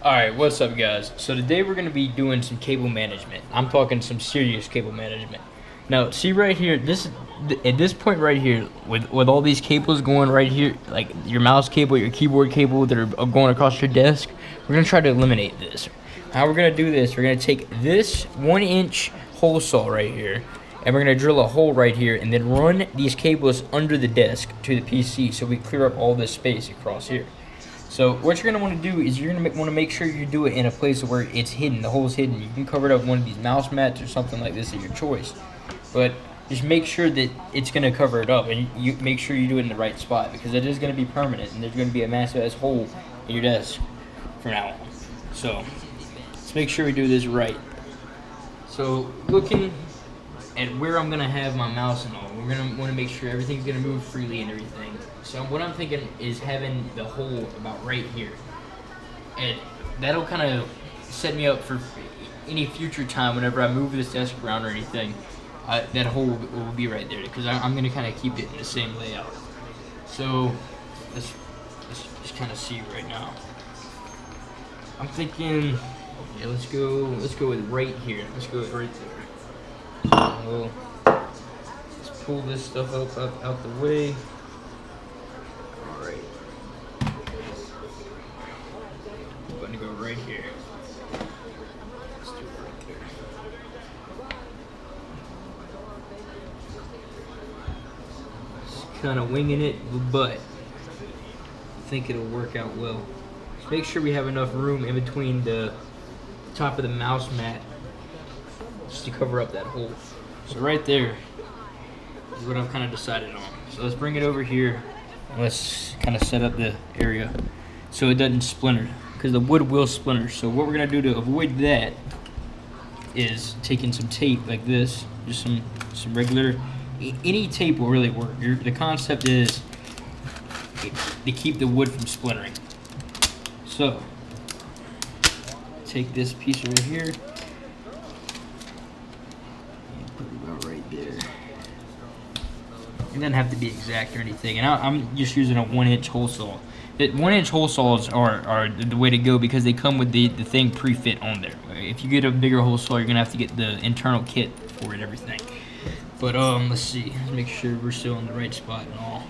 Alright, what's up guys? So today we're going to be doing some cable management. I'm talking some serious cable management. Now, see right here, at this point right here, with all these cables going right here, like your mouse cable, your keyboard cable that are going across your desk, we're going to try to eliminate this. How we're going to do this, we're going to take this 1-inch hole saw right here, and we're going to drill a hole right here, and then run these cables under the desk to the PC so we clear up all this space across here. So what you're going to want to do is you're going to want to make sure you do it in a place where it's hidden, the hole's hidden. You can cover it up with one of these mouse mats or something like this at your choice. But just make sure that it's going to cover it up, and you make sure you do it in the right spot, because it is going to be permanent, and there's going to be a massive ass hole in your desk from now on. So let's make sure we do this right. So looking at where I'm going to have my mouse and all, we're going to want to make sure everything's going to move freely and everything. So what I'm thinking is having the hole about right here, and that'll kind of set me up for any future time whenever I move this desk around or anything. That hole will be right there, because I'm going to kind of keep it in the same layout. So let's just kind of see right now. I'm thinking, yeah, let's go with right here. Let's go with right there. So let's pull this stuff up out the way. I'm going to go right here. Let's do it right there. Just kind of winging it, but I think it'll work out well. Just make sure we have enough room in between the top of the mouse mat just to cover up that hole. So right there is what I've kind of decided on. So let's bring it over here and let's kind of set up the area so it doesn't splinter, because the wood will splinter. So what we're gonna do to avoid that is taking some tape like this, just some regular, any tape will really work. The concept is to keep the wood from splintering. So take this piece right here and put it about right there. It doesn't have to be exact or anything, and I'm just using a 1-inch hole saw. The 1-inch hole saws are the way to go, because they come with the thing pre-fit on there. If you get a bigger hole saw, you're gonna have to get the internal kit for it and everything. But let's see. Let's make sure we're still in the right spot and all.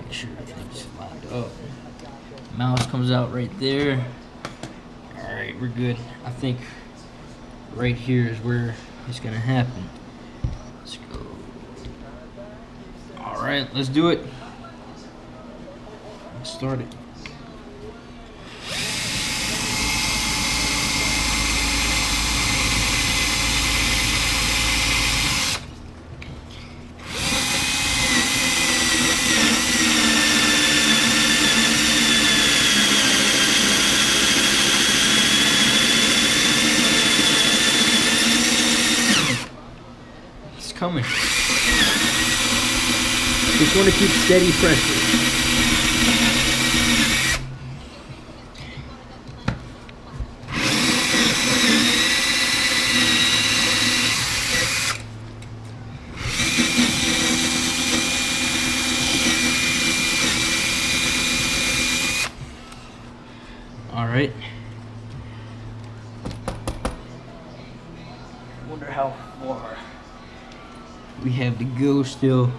Make sure everything's lined up. Mouse comes out right there. All right, we're good. I think right here is where it's gonna happen. Let's go. All right, let's do it. Started. It's coming. Just want to keep steady pressure. All right. Wonder how far we have to go still.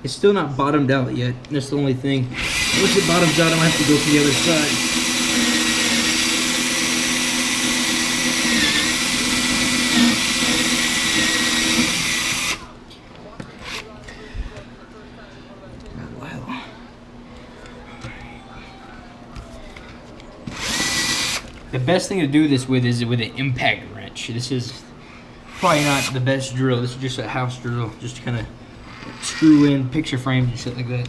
It's still not bottomed out yet. That's the only thing. Once it bottoms out, I'm gonna have to go to the other side. The best thing to do this with is with an impact wrench. This is probably not the best drill. This is just a house drill, just to kind of screw in picture frames and shit like that.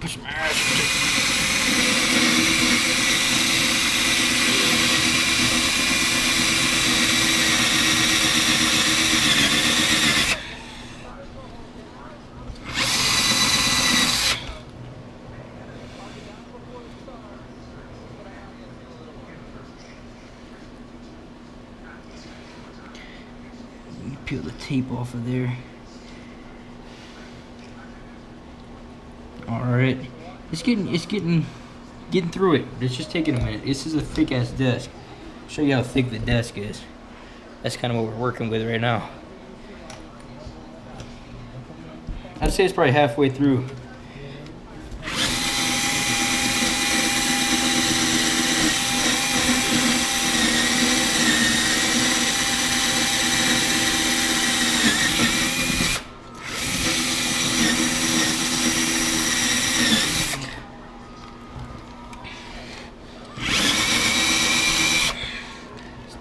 Put some ass into it. Peel the tape off of there. Alright. It's getting through it. It's just taking a minute. This is a thick ass desk. I'll show you how thick the desk is. That's kind of what we're working with right now. I'd say it's probably halfway through.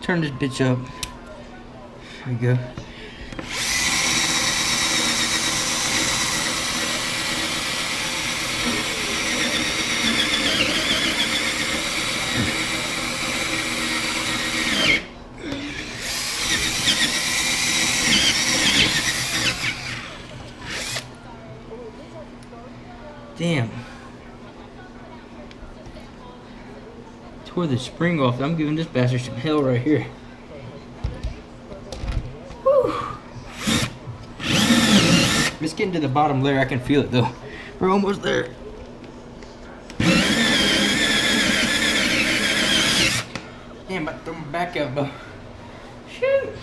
Turn this bitch up. There we go. Damn. Tore the spring off. I'm giving this bastard some hell right here. Whew. It's getting to the bottom layer. I can feel it though. We're almost there. Damn, about to throw my back out, bro. Shoot.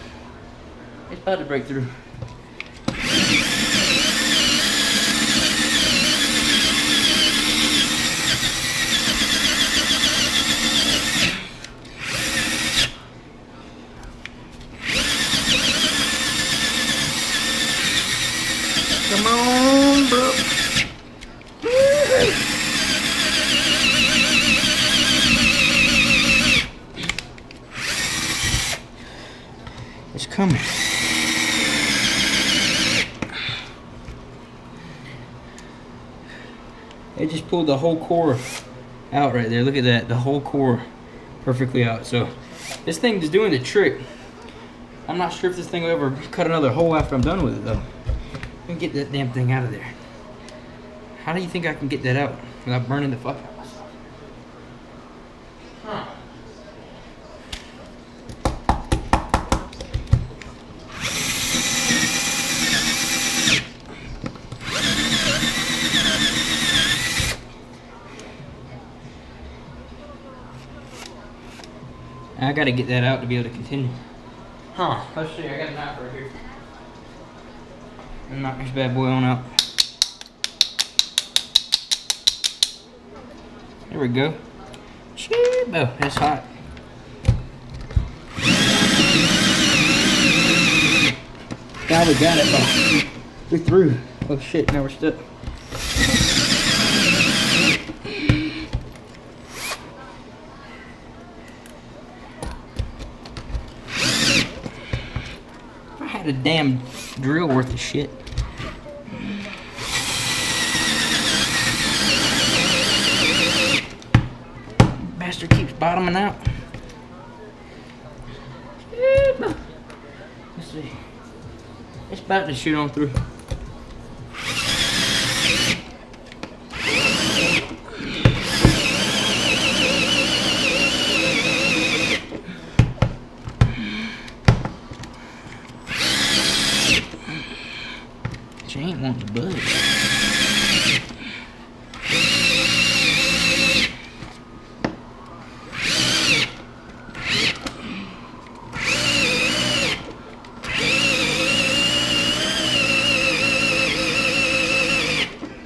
It's about to break through. Come on, bro. It's coming. It just pulled the whole core out right there. Look at that. The whole core perfectly out. So this thing is doing the trick. I'm not sure if this thing will ever cut another hole after I'm done with it though. Let me get that damn thing out of there. How do you think I can get that out without burning the fuck out of myself? Huh. I gotta get that out to be able to continue. Huh, let's see, I got a knife right here. And knock this bad boy on out. There we go. Shit, oh, that's hot. Now we got it, bro. We're through. Oh shit, now we're stuck. If I had a damn drill worth of shit. Bastard keeps bottoming out. Let's see. It's about to shoot on through. She ain't wanting to budge.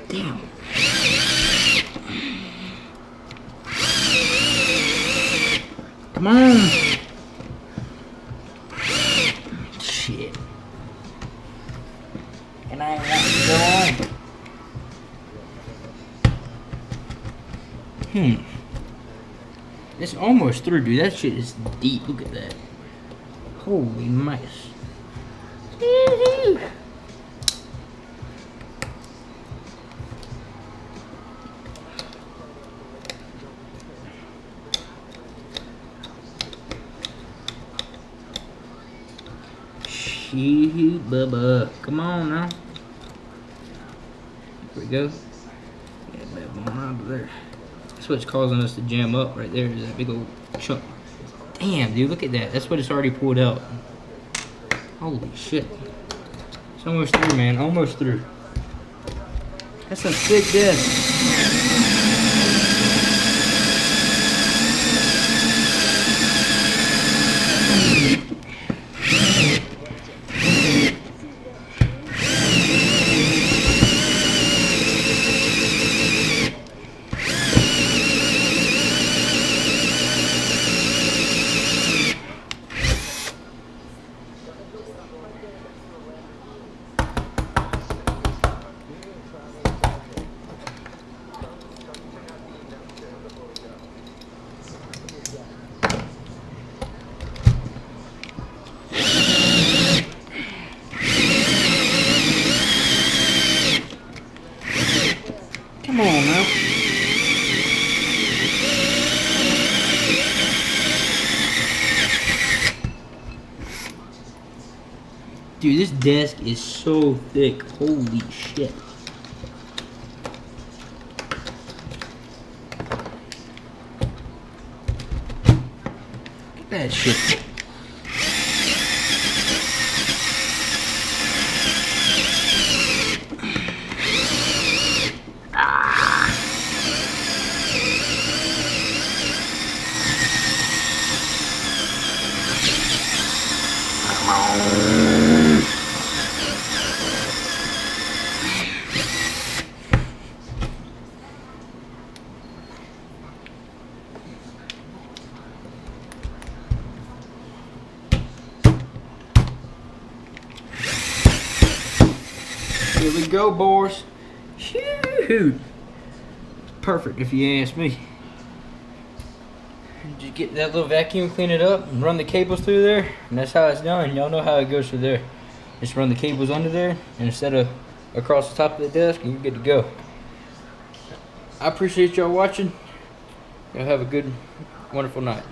Damn. Come on. Shit. And I ain't want to go on. It's almost through, dude. That shit is deep. Look at that. Holy mice. Shit, bubba. Come on now. There we go. Get that one out of there. That's what's causing us to jam up right there, is that big old chunk. Damn, dude, look at that. That's what it's already pulled out. Holy shit. It's almost through, man. Almost through. That's a thick desk. Come on now. Dude, this desk is so thick. Holy shit. Look at that shit. Here we go, boys. Shoot. Perfect if you ask me. Just get that little vacuum, clean it up, and run the cables through there, and that's how it's done. Y'all know how it goes through there. Just run the cables under there, and instead of across the top of the desk, and you're good to go. I appreciate y'all watching. Y'all have a good, wonderful night.